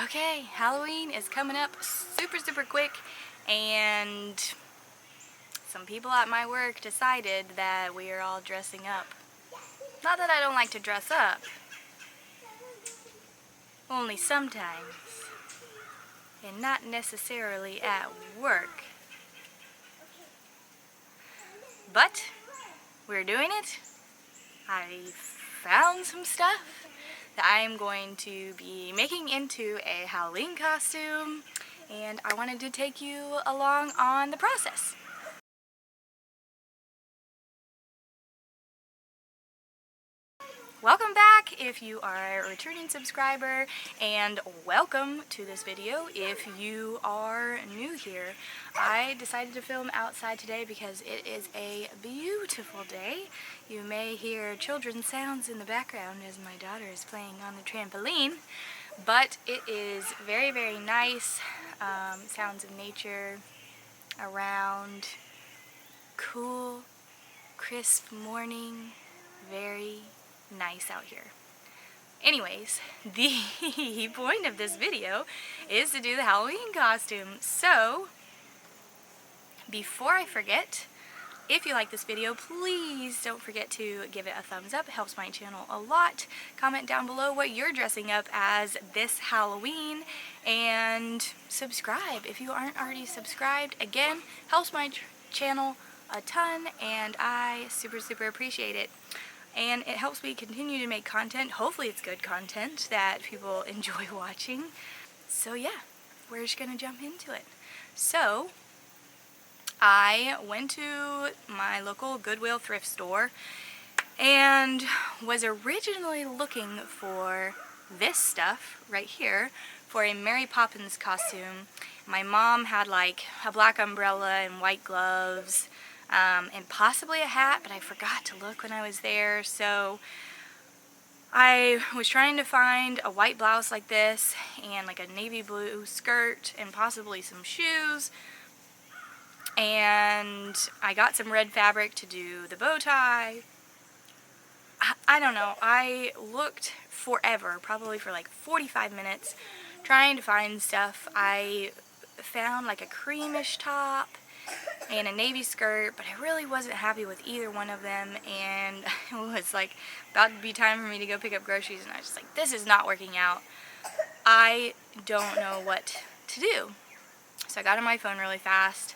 Okay, Halloween is coming up super quick, and some people at my work decided that we are all dressing up. Not that I don't like to dress up, only sometimes, and not necessarily at work. But we're doing it. I found some stuff that I am going to be making into a Halloween costume, and I wanted to take you along on the process. Welcome back if you are a returning subscriber, and welcome to this video if you are new here. I decided to film outside today because it is a beautiful day. You may hear children's sounds in the background as my daughter is playing on the trampoline, but it is very nice. Sounds of nature around, cool, crisp morning, very nice out here. Anyways, the point of this video is to do the Halloween costume. So, before I forget, if you like this video, please don't forget to give it a thumbs up. It helps my channel a lot. Comment down below what you're dressing up as this Halloween, and subscribe if you aren't already subscribed. Again, helps my channel a ton, and I super appreciate it. And it helps me continue to make content. Hopefully it's good content that people enjoy watching. So yeah, we're just gonna jump into it. So, I went to my local Goodwill thrift store and was originally looking for this stuff right here for a Mary Poppins costume. My mom had like a black umbrella and white gloves, and possibly a hat, but I forgot to look when I was there. So I was trying to find a white blouse like this and like a navy blue skirt and possibly some shoes. And I got some red fabric to do the bow tie. I don't know, I looked forever, probably for like 45 minutes, trying to find stuff. I found like a creamish top and a navy skirt, but I really wasn't happy with either one of them, and it was like about to be time for me to go pick up groceries, and I was just like, this is not working out. I don't know what to do. So I got on my phone really fast,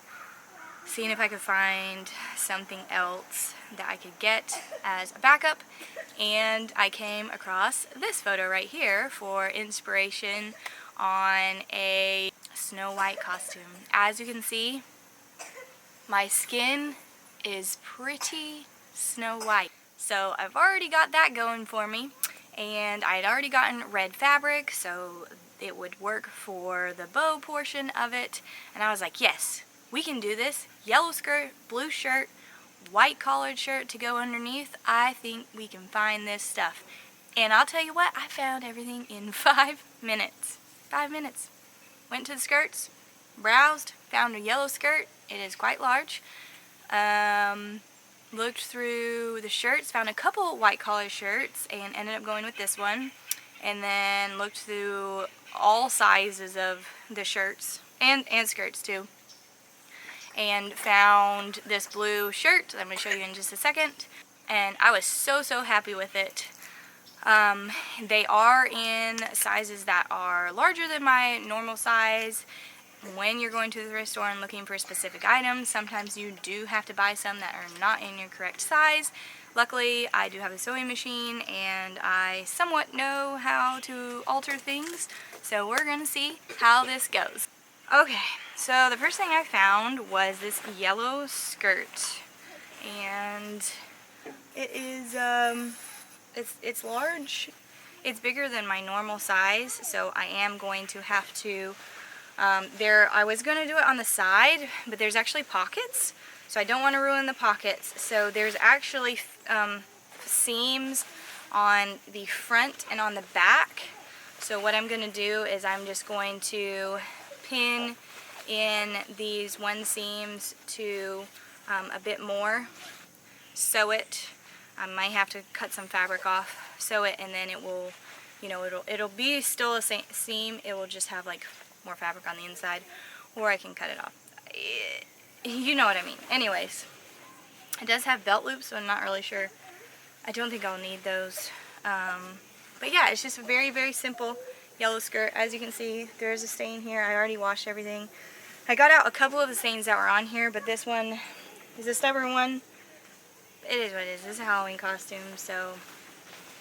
seeing if I could find something else that I could get as a backup, and I came across this photo right here for inspiration on a Snow White costume. As you can see, my skin is pretty Snow White. So I've already got that going for me, and I had already gotten red fabric so it would work for the bow portion of it, and I was like, yes, we can do this. Yellow skirt, blue shirt, white collared shirt to go underneath. I think we can find this stuff. And I'll tell you what, I found everything in 5 minutes. 5 minutes. Went to the skirts, browsed, found a yellow skirt. It is quite large. Looked through the shirts, found a couple white collar shirts, and ended up going with this one. And then looked through all sizes of the shirts and skirts too, and found this blue shirt that I'm going to show you in just a second, and I was so happy with it. They are in sizes that are larger than my normal size. When you're going to the thrift store and looking for specific items, sometimes you do have to buy some that are not in your correct size. Luckily, I do have a sewing machine, and I somewhat know how to alter things, so we're going to see how this goes. Okay, so the first thing I found was this yellow skirt, and it is, it's large. It's bigger than my normal size, so I am going to have to, I was going to do it on the side, but there's actually pockets, so I don't want to ruin the pockets. So there's actually seams on the front and on the back. So what I'm going to do is I'm just going to pin in these one seams to a bit more, sew it. I might have to cut some fabric off, sew it, and then it will you know, it'll be still a seam. It will just have like more fabric on the inside, or I can cut it off. You know what I mean. Anyways, it does have belt loops, so I'm not really sure. I don't think I'll need those. But yeah, it's just a very, very simple yellow skirt. As you can see, there's a stain here. I already washed everything. I got out a couple of the stains that were on here, but this one is a stubborn one. It is what it is. This is a Halloween costume, so,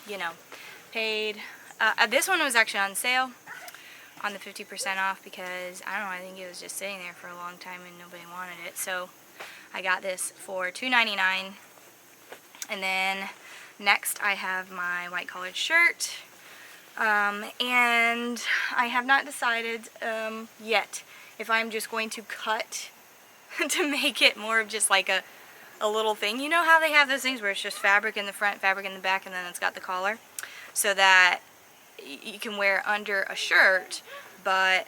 you know, paid. This one was actually on sale on the 50% off because, I don't know, I think it was just sitting there for a long time and nobody wanted it. So I got this for $2.99. And then next I have my white collared shirt. And I have not decided yet if I'm just going to cut to make it more of just like a little thing. You know how they have those things where it's just fabric in the front, fabric in the back, and then it's got the collar? So that you can wear under a shirt, but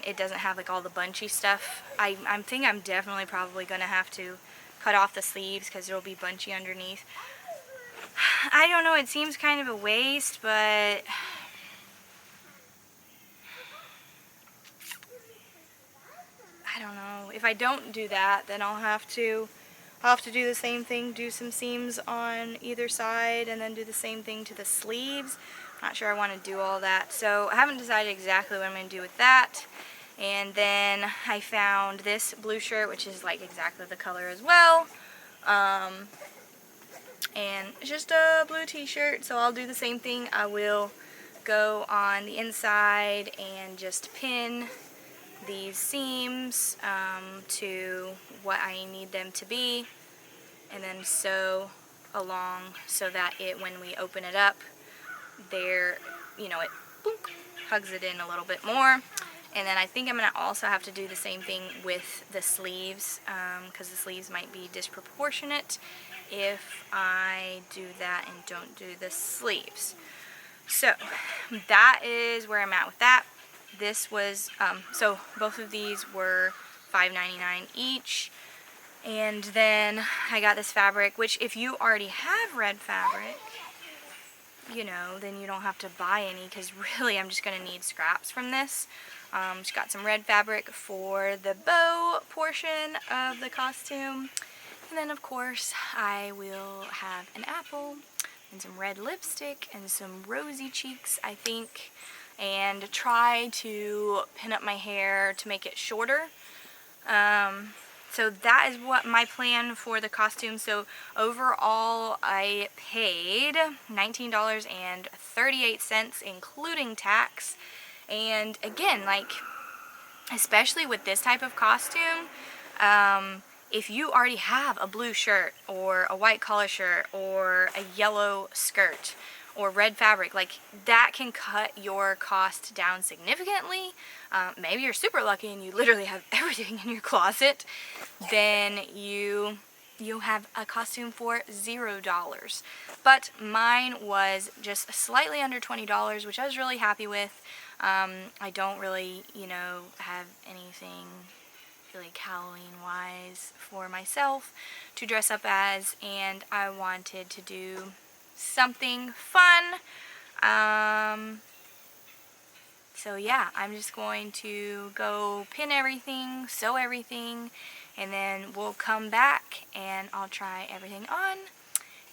it doesn't have like all the bunchy stuff. I think I'm definitely probably going to have to cut off the sleeves because it'll be bunchy underneath. I don't know, it seems kind of a waste, but I don't know. If I don't do that, then I'll have to do the same thing, do some seams on either side, and then do the same thing to the sleeves. Not sure I want to do all that, so I haven't decided exactly what I'm going to do with that. And then I found this blue shirt, which is like exactly the color as well. And it's just a blue t-shirt, so I'll do the same thing. I will go on the inside and just pin these seams to what I need them to be, and then sew along so that when we open it up, there, you know, it boop, hugs it in a little bit more. And then I think I'm going to also have to do the same thing with the sleeves, because the sleeves might be disproportionate if I do that and don't do the sleeves. So that is where I'm at with that. This was, so both of these were $5.99 each. And then I got this fabric, which if you already have red fabric, you know, then you don't have to buy any, because really I'm just going to need scraps from this. Just got some red fabric for the bow portion of the costume. And then of course I will have an apple and some red lipstick and some rosy cheeks, I think, and try to pin up my hair to make it shorter. So that is what my plan for the costume. So overall I paid $19.38 including tax. And again, like, especially with this type of costume, if you already have a blue shirt or a white collar shirt or a yellow skirt or red fabric, like, that can cut your cost down significantly. Maybe you're super lucky and you literally have everything in your closet. Then you have a costume for $0. But mine was just slightly under $20, which I was really happy with. I don't really, you know, have anything like Halloween-wise for myself to dress up as, and I wanted to do something fun. So yeah, I'm just going to go pin everything, sew everything, and then we'll come back and I'll try everything on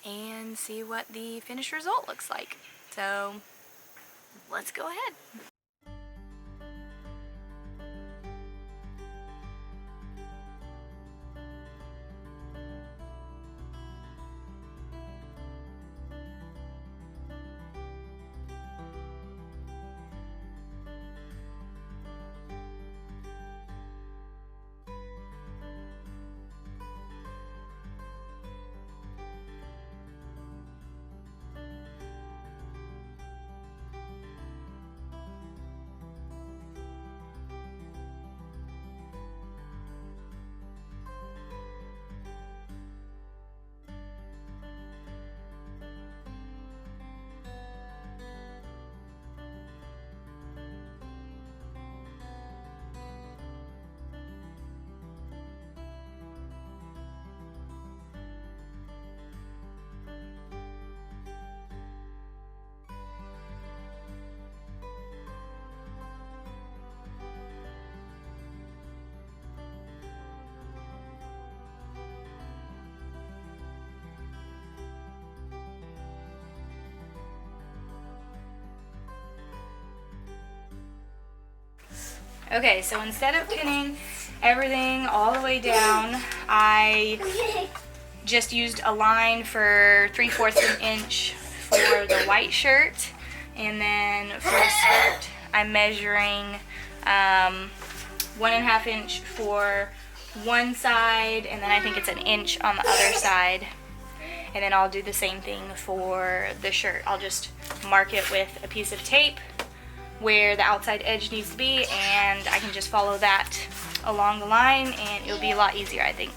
and see what the finished result looks like. So let's go ahead. Okay, so instead of pinning everything all the way down, I just used a line for 3/4 of an inch for the white shirt, and then for the skirt I'm measuring 1.5 inch for one side, and then I think it's an inch on the other side. And then I'll do the same thing for the shirt. I'll just mark it with a piece of tape where the outside edge needs to be, and I can just follow that along the line, and it'll be a lot easier, I think.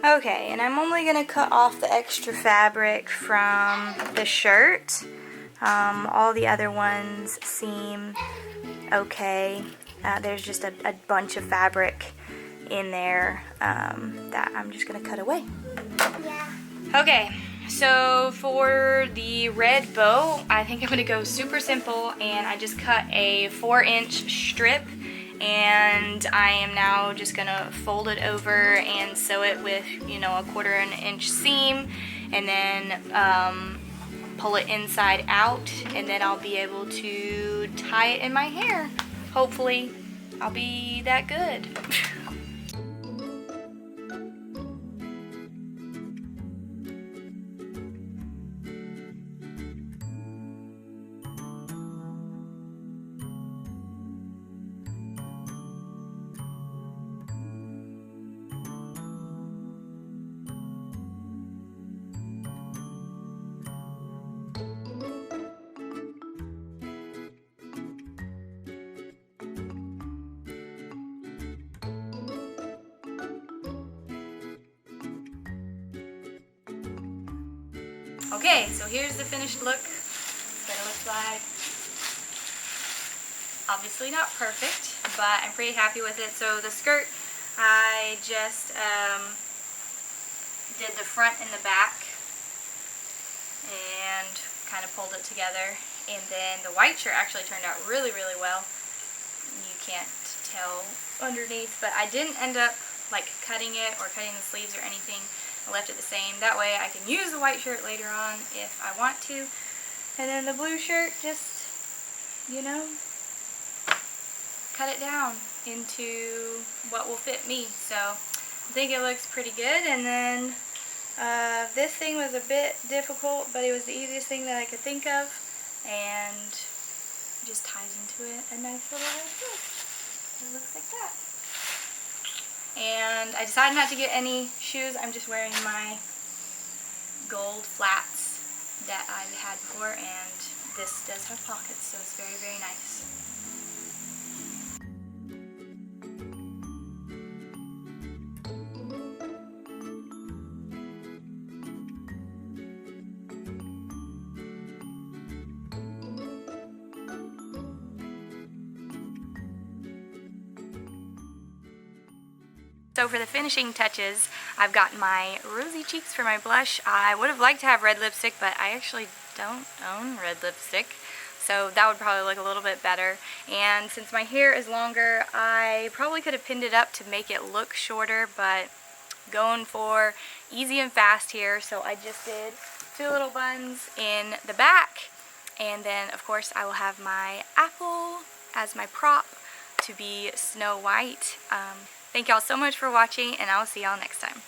Okay, and I'm only going to cut off the extra fabric from the shirt. All the other ones seem okay. There's just a bunch of fabric in there that I'm just going to cut away. Yeah. Okay, so for the red bow, I think I'm going to go super simple, and I just cut a 4-inch strip, and I am now just going to fold it over and sew it with, you know, a 1/4 inch seam, and then pull it inside out, and then I'll be able to tie it in my hair. Hopefully I'll be that good. Okay, so here's the finished look. It's what it looks like. Obviously not perfect, but I'm pretty happy with it. So the skirt, I just did the front and the back and kind of pulled it together. And then the white shirt actually turned out really, really well. You can't tell underneath, but I didn't end up like cutting it or cutting the sleeves or anything. I left it the same. That way I can use the white shirt later on if I want to. And then the blue shirt, just, you know, cut it down into what will fit me. So I think it looks pretty good. And then this thing was a bit difficult, but it was the easiest thing that I could think of. And just ties into it a nice little red bow. It looks like that. And I decided not to get any shoes. I'm just wearing my gold flats that I've had before, and this does have pockets, so it's very, very nice. So for the finishing touches, I've got my rosy cheeks for my blush. I would have liked to have red lipstick, but I actually don't own red lipstick, so that would probably look a little bit better. And since my hair is longer, I probably could have pinned it up to make it look shorter, but going for easy and fast here, so I just did 2 little buns in the back, and then of course I will have my apple as my prop to be Snow White. Thank y'all so much for watching, and I will see y'all next time.